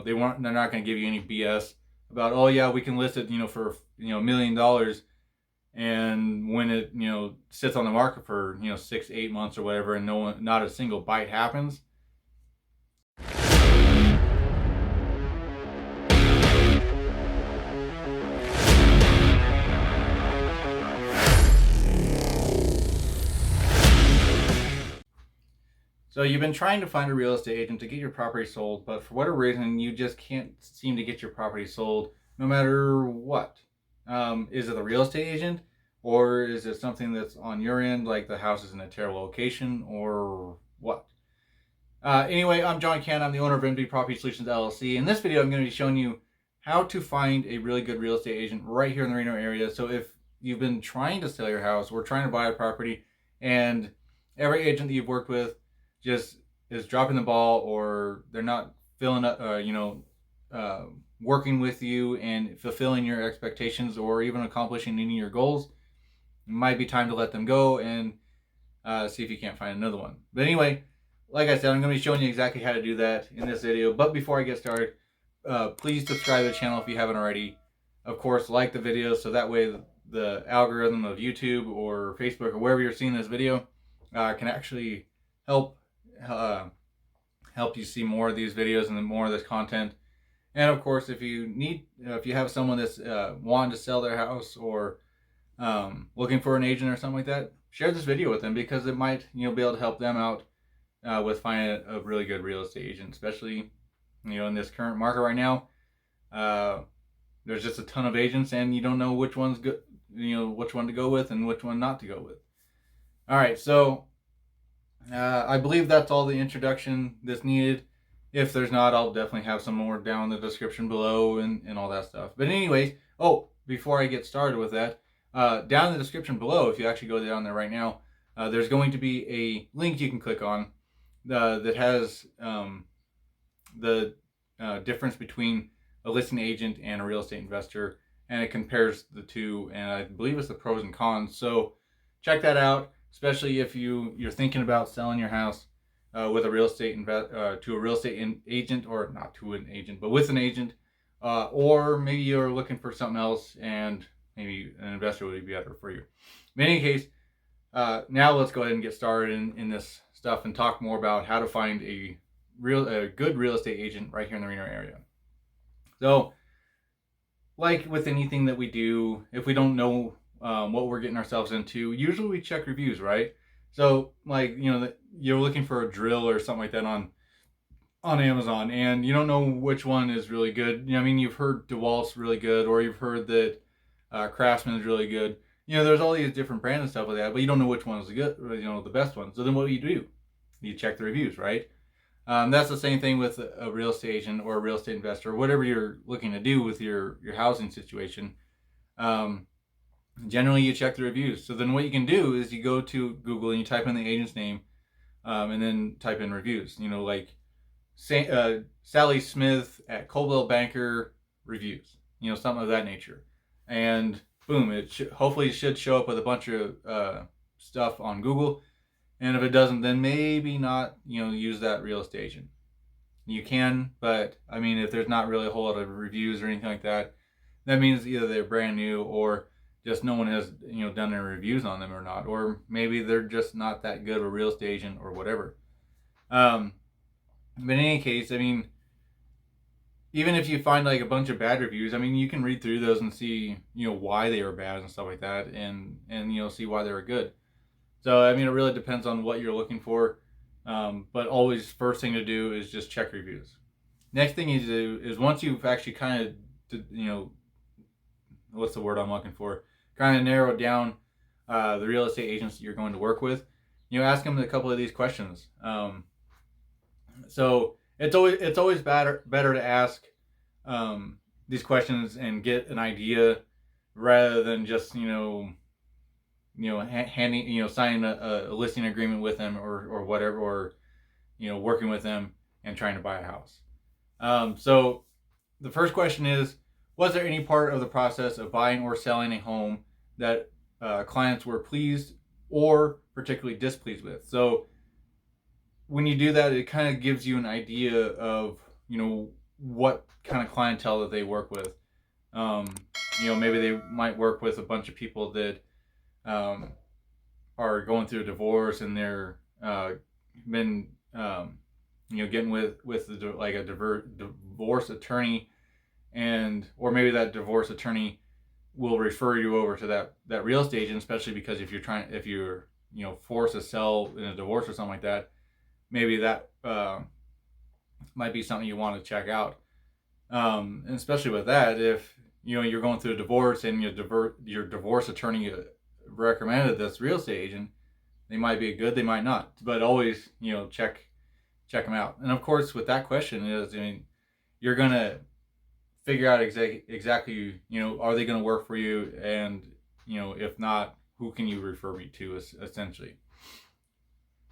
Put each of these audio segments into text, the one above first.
they're not going to give you any BS about, oh yeah, we can list it, for, $1 million. And when it, sits on the market for, 6, 8 months or whatever, and not a single bite happens. So you've been trying to find a real estate agent to get your property sold, but for whatever reason, you just can't seem to get your property sold no matter what. Is it the real estate agent, or is it something that's on your end, like the house is in a terrible location, or what? Anyway, I'm John Cann. I'm the owner of MD Property Solutions LLC. In this video, I'm going to be showing you how to find a really good real estate agent right here in the Reno area. So if you've been trying to sell your house or trying to buy a property, and every agent that you've worked with just is dropping the ball, or they're not filling up, working with you and fulfilling your expectations, or even accomplishing any of your goals, it might be time to let them go and see if you can't find another one. But anyway, like I said, I'm going to be showing you exactly how to do that in this video. But before I get started, please subscribe to the channel if you haven't already. Of course, like the video so that way the algorithm of YouTube or Facebook or wherever you're seeing this video can actually help you see more of these videos and more of this content. And of course, if you have someone that's wanting to sell their house, or looking for an agent or something like that, share this video with them, because it might be able to help them out with finding a really good real estate agent, especially in this current market right now. There's just a ton of agents, and you don't know which one's good, which one to go with and which one not to go with. All right, so I believe that's all the introduction that's needed. If there's not, I'll definitely have some more down in the description below and all that stuff. But anyways, before I get started with that, down in the description below, if you actually go down there right now, there's going to be a link you can click on that has the difference between a listing agent and a real estate investor, and it compares the two, and I believe it's the pros and cons. So check that out, especially if you're thinking about selling your house with a real estate to a real estate agent, or not to an agent, but with an agent, or maybe you're looking for something else and maybe an investor would be better for you. In any case, now let's go ahead and get started in this stuff and talk more about how to find a good real estate agent right here in the Reno area. So, like with anything that we do, if we don't know what we're getting ourselves into, usually we check reviews, right? So, like, you're looking for a drill or something like that on Amazon, and you don't know which one is really good. You've heard DeWalt's really good, or you've heard that Craftsman is really good. There's all these different brands and stuff like that, but you don't know which one is the good, the best one. So then what do? You check the reviews, right? That's the same thing with a real estate agent or a real estate investor, or whatever you're looking to do with your housing situation. Generally, you check the reviews. So then what you can do is you go to Google and you type in the agent's name, and then type in reviews. Like Sally Smith at Coldwell Banker reviews. Something of that nature. And boom, hopefully it should show up with a bunch of stuff on Google. And if it doesn't, then maybe not, use that real estate agent. You can, but if there's not really a whole lot of reviews or anything like that, that means either they're brand new, or just no one has, done any reviews on them or not, or maybe they're just not that good of a real estate agent or whatever. But in any case, even if you find like a bunch of bad reviews, you can read through those and see, why they were bad and stuff like that, and see why they were good. So, it really depends on what you're looking for. But always, first thing to do is just check reviews. Next thing you do is, once you've actually kind of, what's the word I'm looking for? Kind of narrowed down the real estate agents that you're going to work with, ask them a couple of these questions. So it's always better to ask these questions and get an idea, rather than just signing a listing agreement with them or whatever, or working with them and trying to buy a house. So the first question is, was there any part of the process of buying or selling a home that clients were pleased or particularly displeased with? So when you do that, it kind of gives you an idea of what kind of clientele that they work with. Maybe they might work with a bunch of people that um, are going through a divorce, and they're been getting with like a divorce attorney, and or maybe that divorce attorney will refer you over to that real estate agent, especially because if you're forced to sell in a divorce or something like that, maybe that might be something you want to check out. And especially with that, if you're going through a divorce and your divorce attorney recommended this real estate agent, they might be good, they might not, but always check them out. And of course, with that question is, you're gonna figure out exactly, are they going to work for you, and if not, who can you refer me to, essentially.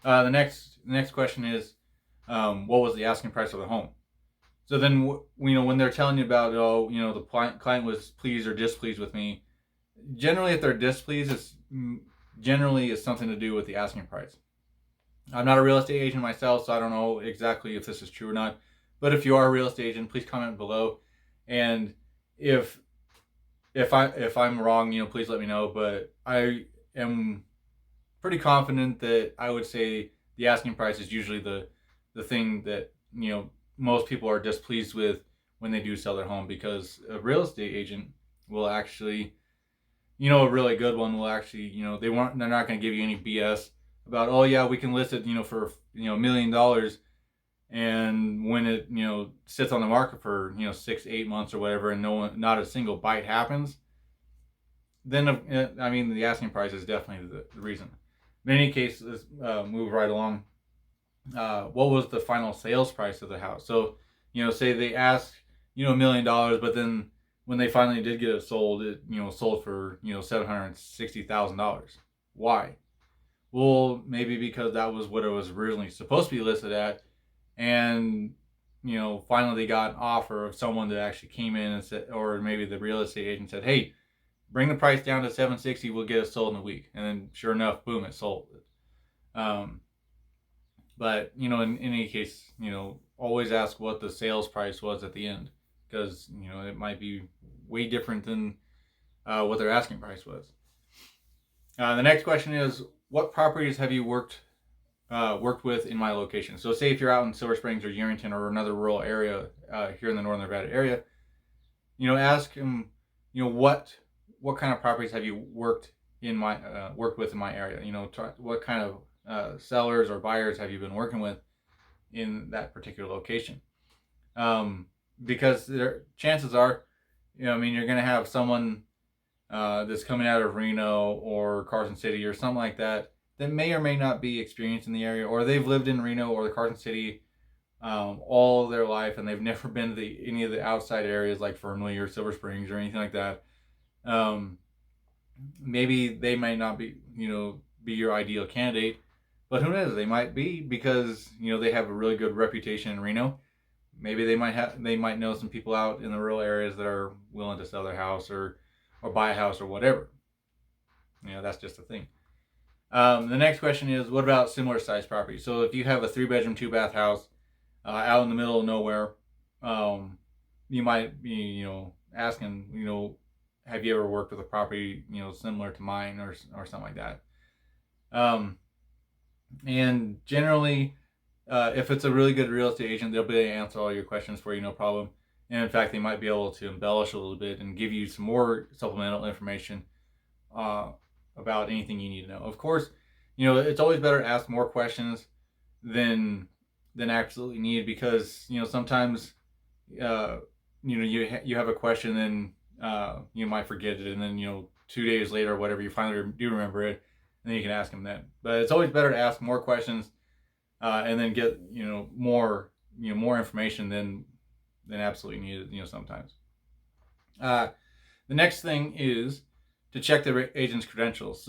The next question is, what was the asking price of the home? So then, when they're telling you about, the client was pleased or displeased with me, generally if they're displeased, it's generally is something to do with the asking price. I'm not a real estate agent myself, so I don't know exactly if this is true or not. But if you are a real estate agent, please comment below. And if I'm wrong, please let me know. But I am pretty confident that I would say the asking price is usually the thing that most people are displeased with when they do sell their home, because a real estate agent will actually, a really good one will actually, they're not going to give you any BS about, oh yeah, we can list it, for $1 million, and when it sits on the market for 6-8 months or whatever, and not a single bite happens, then the asking price is definitely the reason. In any case, let's move right along. What was the final sales price of the house? So say they asked $1 million, but then when they finally did get it sold, it sold for $760,000. Why? Well, maybe because that was what it was originally supposed to be listed at, and finally they got an offer of someone that actually came in and said, or maybe the real estate agent said, hey, bring the price down to $760, we'll get it sold in a week. And then sure enough, boom, it sold. But in any case, always ask what the sales price was at the end, because it might be way different than what their asking price was. The next question is, what properties have you worked with in my location? So say if you're out in Silver Springs or Yerington or another rural area here in the Northern Nevada area, ask them, what kind of properties have you worked with in my area? What kind of sellers or buyers have you been working with in that particular location? Because chances are, you're going to have someone that's coming out of Reno or Carson City or something like that may or may not be experienced in the area, or they've lived in Reno or the Carson City all their life, and they've never been to any of the outside areas like Fernley or Silver Springs or anything like that. Maybe they might not be your ideal candidate, but who knows? They might be, because they have a really good reputation in Reno. Maybe they might know some people out in the rural areas that are willing to sell their house or buy a house or whatever. That's just a thing. The next question is, what about similar sized properties? So if you have a 3-bedroom, 2-bath house out in the middle of nowhere, you might be, asking, have you ever worked with a property, similar to mine or something like that? And generally, if it's a really good real estate agent, they'll be able to answer all your questions for you, no problem. And in fact, they might be able to embellish a little bit and give you some more supplemental information about anything you need to know. Of course, it's always better to ask more questions than absolutely need, because sometimes you have a question, and you might forget it, and then 2 days later or whatever, you finally do remember it, and then you can ask them then. But it's always better to ask more questions and then get more information than absolutely needed sometimes. The next thing is to check the agent's credentials.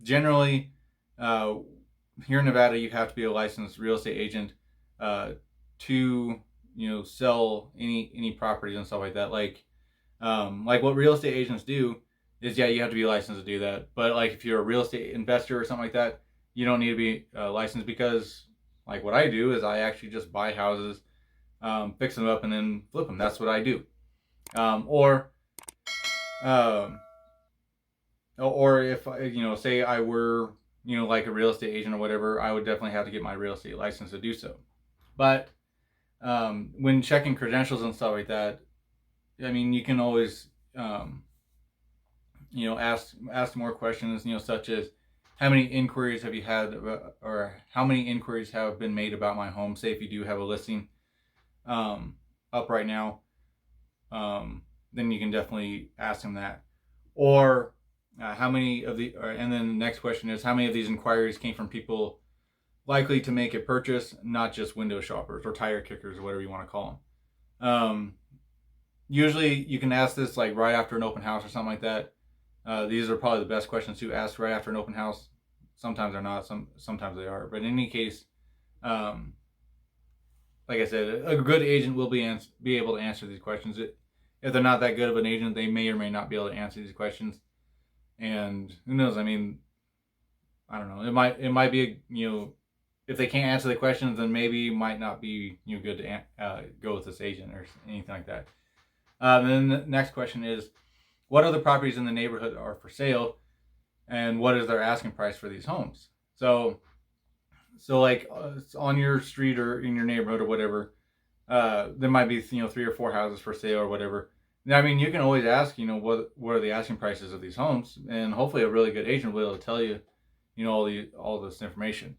Generally, here in Nevada, you have to be a licensed real estate agent to sell any properties and stuff like that. Like what real estate agents do is, yeah, you have to be licensed to do that. But like if you're a real estate investor or something like that, you don't need to be licensed, because like what I do is I actually just buy houses fix them up, and then flip them. That's what I do. Or if say I were like a real estate agent or whatever, I would definitely have to get my real estate license to do so. But when checking credentials and stuff like that, I mean, you can always ask more questions, such as how many inquiries have you had or how many inquiries have been made about my home. Say if you do have a listing up right now, then you can definitely ask them that. Or how many of and then the next question is, how many of these inquiries came from people likely to make a purchase, not just window shoppers or tire kickers or whatever you want to call them. Usually you can ask this like right after an open house or something like that. These are probably the best questions to ask right after an open house. Sometimes they're not, sometimes they are. But in any case, like I said, a good agent will be able to answer these questions. If they're not that good of an agent, they may or may not be able to answer these questions. And who knows? I mean, I don't know. It might be if they can't answer the questions, then maybe it might not be good to go with this agent or anything like that. Then the next question is, what other properties in the neighborhood are for sale, and what is their asking price for these homes? So like on your street or in your neighborhood or whatever, there might be 3 or 4 houses for sale or whatever. Now, I mean, you can always ask, what are the asking prices of these homes, and hopefully a really good agent will be able to tell you, all this information.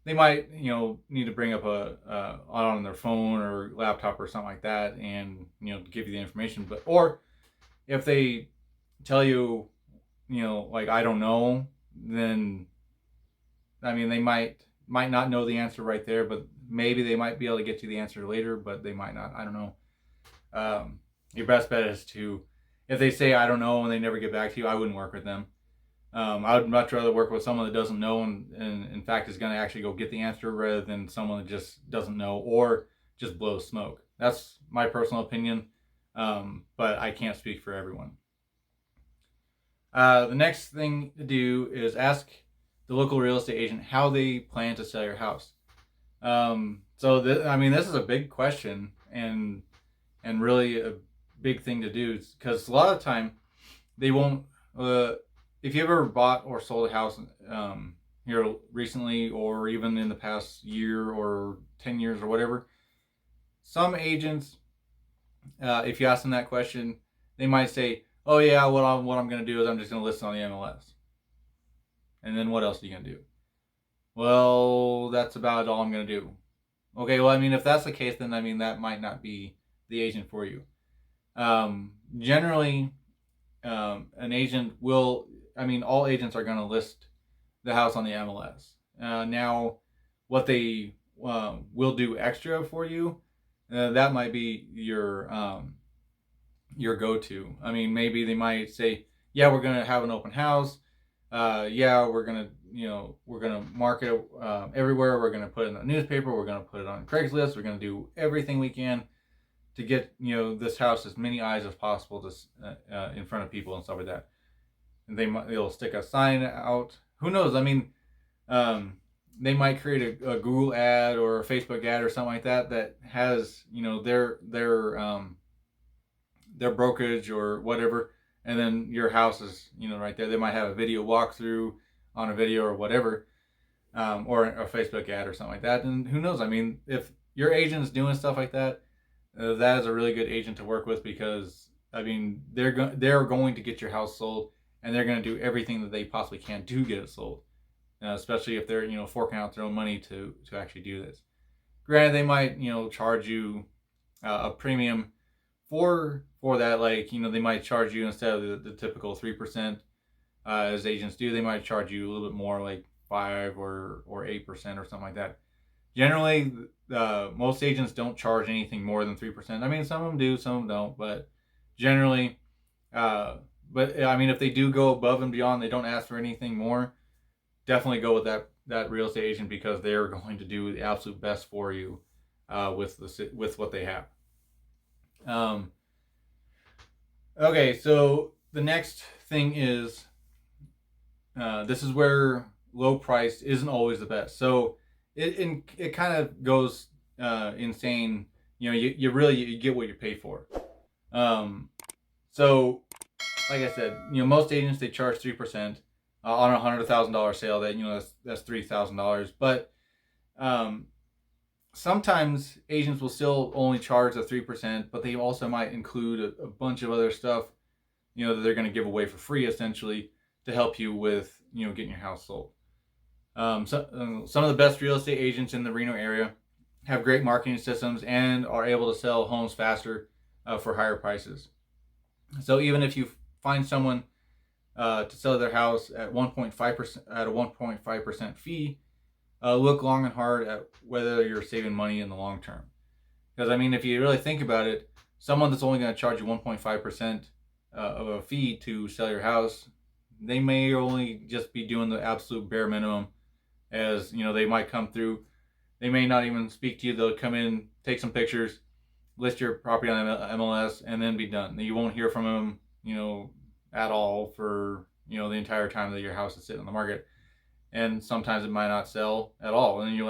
They might, need to bring up on their phone or laptop or something like that, and give you the information. Or if they tell you, like I don't know, then I mean they might not know the answer right there, but maybe they might be able to get you the answer later, but they might not. I don't know. Your best bet is if they say I don't know and they never get back to you, I wouldn't work with them. I would much rather work with someone that doesn't know and in fact is going to actually go get the answer, rather than someone that just doesn't know or just blows smoke. That's my personal opinion, but I can't speak for everyone. The next thing to do is ask the local real estate agent how they plan to sell your house. This is a big question and really a big thing to do, because a lot of the time they won't. If you ever bought or sold a house here recently, or even in the past year or 10 years or whatever, some agents, if you ask them that question, they might say, oh yeah, what I'm going to do is I'm just going to list it on the MLS. And then what else are you going to do? Well, that's about all I'm going to do. Okay, well, I mean, if that's the case, then I mean, that might not be the agent for you. Generally, an agent will, all agents are going to list the house on the MLS. Now, what they will do extra for you, that might be your go-to. I mean, maybe they might say, yeah, we're going to have an open house. Yeah, we're going to market it everywhere. We're going to put it in the newspaper. We're going to put it on Craigslist. We're going to do everything we can to get, this house as many eyes as possible to in front of people and stuff like that. And they'll stick a sign out. Who knows? I mean, they might create a Google ad or a Facebook ad or something like that has, their brokerage or whatever, and then your house is, right there. They might have a video walkthrough on a video or whatever, or a Facebook ad or something like that. And who knows? I mean, if your agent's doing stuff like that, that is a really good agent to work with, because I mean, they're going to get your house sold, and they're going to do everything that they possibly can to get it sold, especially if they're forking out their own money to actually do this. Granted, they might charge you a premium for that, like they might charge you, instead of the typical 3% as agents do, they might charge you a little bit more, like 5 or 8% or something like that. Generally, most agents don't charge anything more than 3%. I mean, some of them do, some of them don't, but generally, but I mean, if they do go above and beyond, they don't ask for anything more, definitely go with that real estate agent, because they're going to do the absolute best for you with what they have. Okay, so the next thing is, this is where low price isn't always the best. So it kind of goes insane, you really you get what you pay for. So like I said, most agents, they charge 3% on a $100,000 sale. That that's $3,000. But sometimes agents will still only charge the 3%, but they also might include a bunch of other stuff, that they're going to give away for free, essentially, to help you with getting your house sold. Some of the best real estate agents in the Reno area have great marketing systems and are able to sell homes faster for higher prices. So even if you find someone to sell their house at 1.5% at a 1.5% fee, look long and hard at whether you're saving money in the long term. Because I mean, if you really think about it, someone that's only going to charge you 1.5% of a fee to sell your house, they may only just be doing the absolute bare minimum. As they might come through, they may not even speak to you. They'll come in, take some pictures, list your property on MLS, and then be done. You won't hear from them, at all for the entire time that your house is sitting on the market. And sometimes it might not sell at all, and you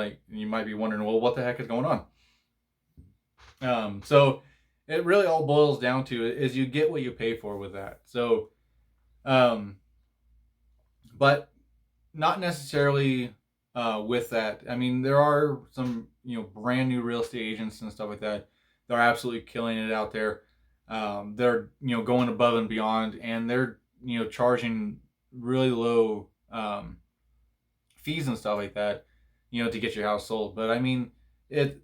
might be wondering, well, what the heck is going on? So it really all boils down to is you get what you pay for with that. So, but not necessarily with that. I mean, there are some brand new real estate agents and stuff like that. They're absolutely killing it out there. They're going above and beyond, and they're charging really low fees and stuff like that, to get your house sold. But I mean, it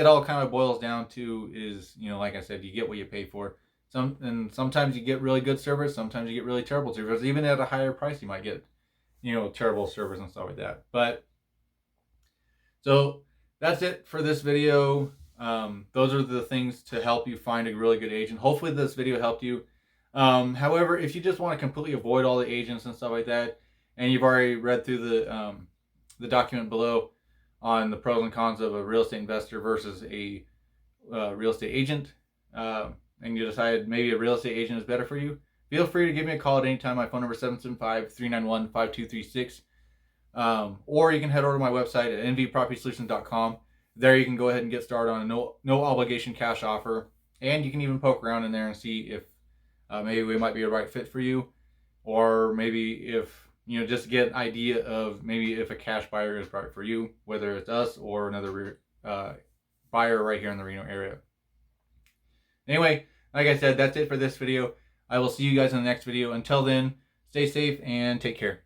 all kind of boils down to is like I said, you get what you pay for. Sometimes you get really good service, sometimes you get really terrible service. Even at a higher price, you might get terrible service and stuff like that. But so that's it for this video. Those are the things to help you find a really good agent. Hopefully this video helped you. However, if you just want to completely avoid all the agents and stuff like that, and you've already read through the document below on the pros and cons of a real estate investor versus a real estate agent, and you decide maybe a real estate agent is better for you, feel free to give me a call at any time. My phone number is 775-391-5236. Or you can head over to my website at nvpropertysolutions.com. There you can go ahead and get started on a no obligation cash offer. And you can even poke around in there and see if maybe we might be a right fit for you. Or maybe if, just get an idea of maybe if a cash buyer is right for you, whether it's us or another buyer right here in the Reno area. Anyway, like I said, that's it for this video. I will see you guys in the next video. Until then, stay safe and take care.